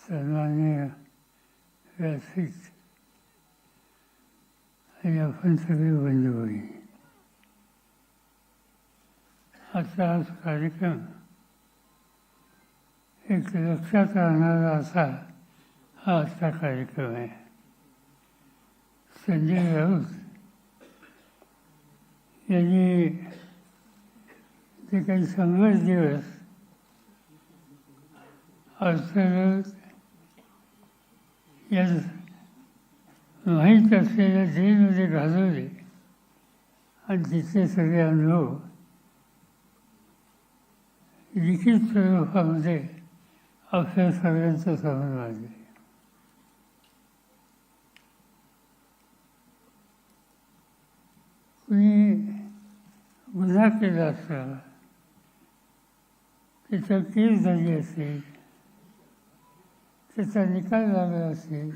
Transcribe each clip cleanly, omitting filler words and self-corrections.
सन्माननीय व्यासपीठ आणि आपण सगळे बंधू भगिनी, आजचा हा कार्यक्रम एक लक्षात राहणारा असा हा आजचा कार्यक्रम आहे. संजय राऊत यांनी जे काही 100 दिवस अर्थात या माहीत असलेल्या जेलमध्ये घालवले आणि तिथले सगळे अनुभव लिखित स्वरूपामध्ये आपल्या सगळ्यांचं समोर मांडले. कुणी गुन्हा केला असला, त्याचा केस झाली असेल, त्याचा निकाल लागला असेल,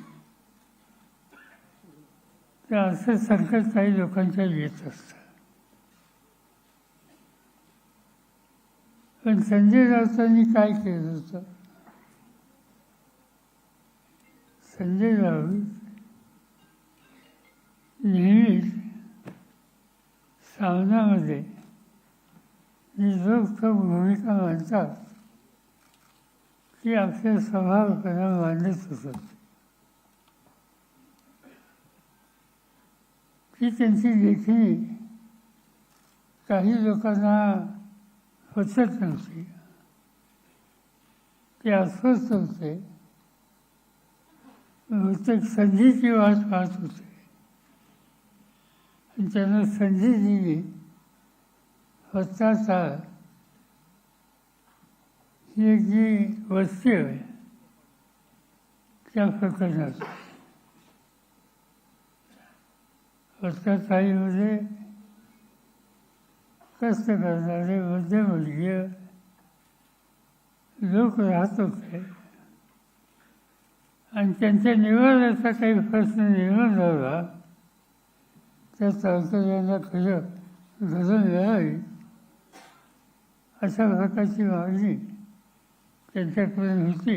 तर असं संकट काही लोकांच्या येत असतं. पण संजय राऊतांनी काय केलं होतं? संजय राऊत नेहमीच सामनामध्ये निर्दोष भूमिका मांडतात ती आपल्या स्वभावपणा मांडत होतात. ती त्यांची लेखणी काही लोकांना पचत नव्हती, ते अस्वस्थ होते, बहुतेक संधीची वाट पाहत होते आणि त्यांना संधी दिली स्वतःचा ही जी वस्ती आहे त्या प्रकरणात वस्ताचाळीमध्ये कष्ट करणारे मध्यमवर्गीय लोक राहत होते आणि त्यांच्या निवाऱ्याचा काही प्रश्न निर्माण झाला त्या चालकऱ्यांना खरं घरून मिळावी अशा प्रकारची मागणी त्यांच्याकडे होती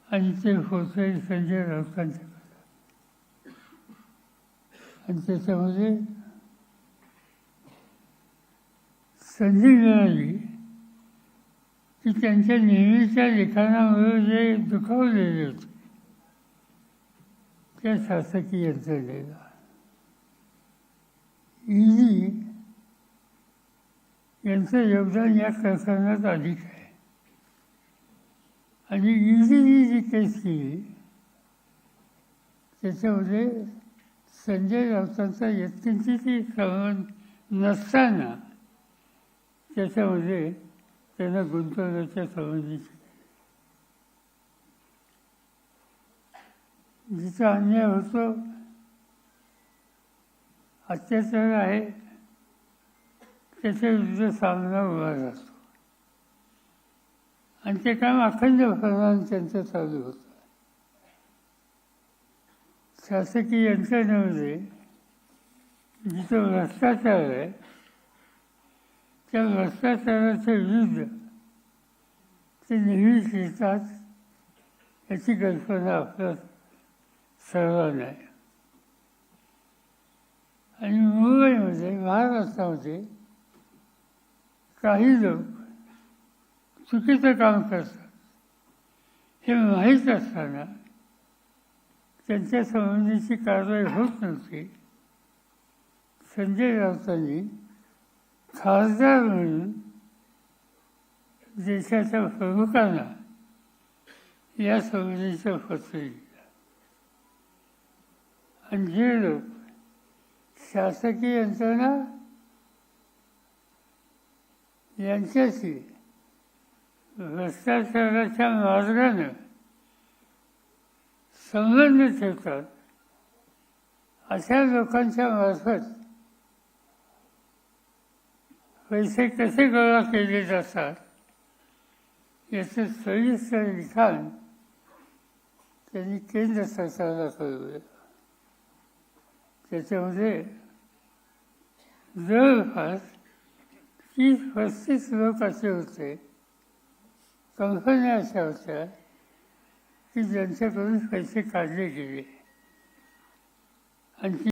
आणि ते होते संजय राऊतांच्याकडे. आणि त्याच्यामध्ये संधी मिळाली की त्यांच्या नेहमीच्या लिखाणामुळे जे दुखावलेले होते त्या शासकीय यंत्रणेला यांचं योगदान या प्रकरणात अधिक आहे. आणि ईडीने जी केस केली त्याच्यामध्ये संजय राऊतांचा यत्किंचितही संबंध नसताना त्याच्यामध्ये त्यांना गुंतवण्याच्या संबंधीची जिचा अन्याय होतो, अत्याचार आहे, त्याच्या विरुद्ध सामना उभा राहतो आणि ते काम अखंडपणाने त्यांचं चालू होतं. शासकीय यंत्रणेमध्ये जिथं भ्रष्टाचार आहे त्या भ्रष्टाचाराच्या विरुद्ध ते नेहमीच येतात याची कल्पना आपल्या सर्वांना आहे. आणि मुंबईमध्ये महाराष्ट्रामध्ये काही लोक चुकीचं काम करतात हे माहीत असताना त्यांच्या संबंधीची कारवाई होत नव्हती. संजय राऊतांनी खासदार म्हणून देशाच्या प्रमुखांना या संबंधीचं पत्र लिहिलं आणि जे लोक शासकीय यंत्रणा यांच्याशी भ्रष्टाचाराच्या मार्गानं संबंध ठेवतात अशा लोकांच्या मार्फत पैसे कसे गोळा केले जातात याचं सविस्तर लिखाण त्यांनी केंद्र सरकारला कळवलं. त्याच्यामध्ये जवळपास 30-35 लोक असे होते, कंपन्या अशा होत्या की ज्यांच्याकडून पैसे काढले गेले. आणखी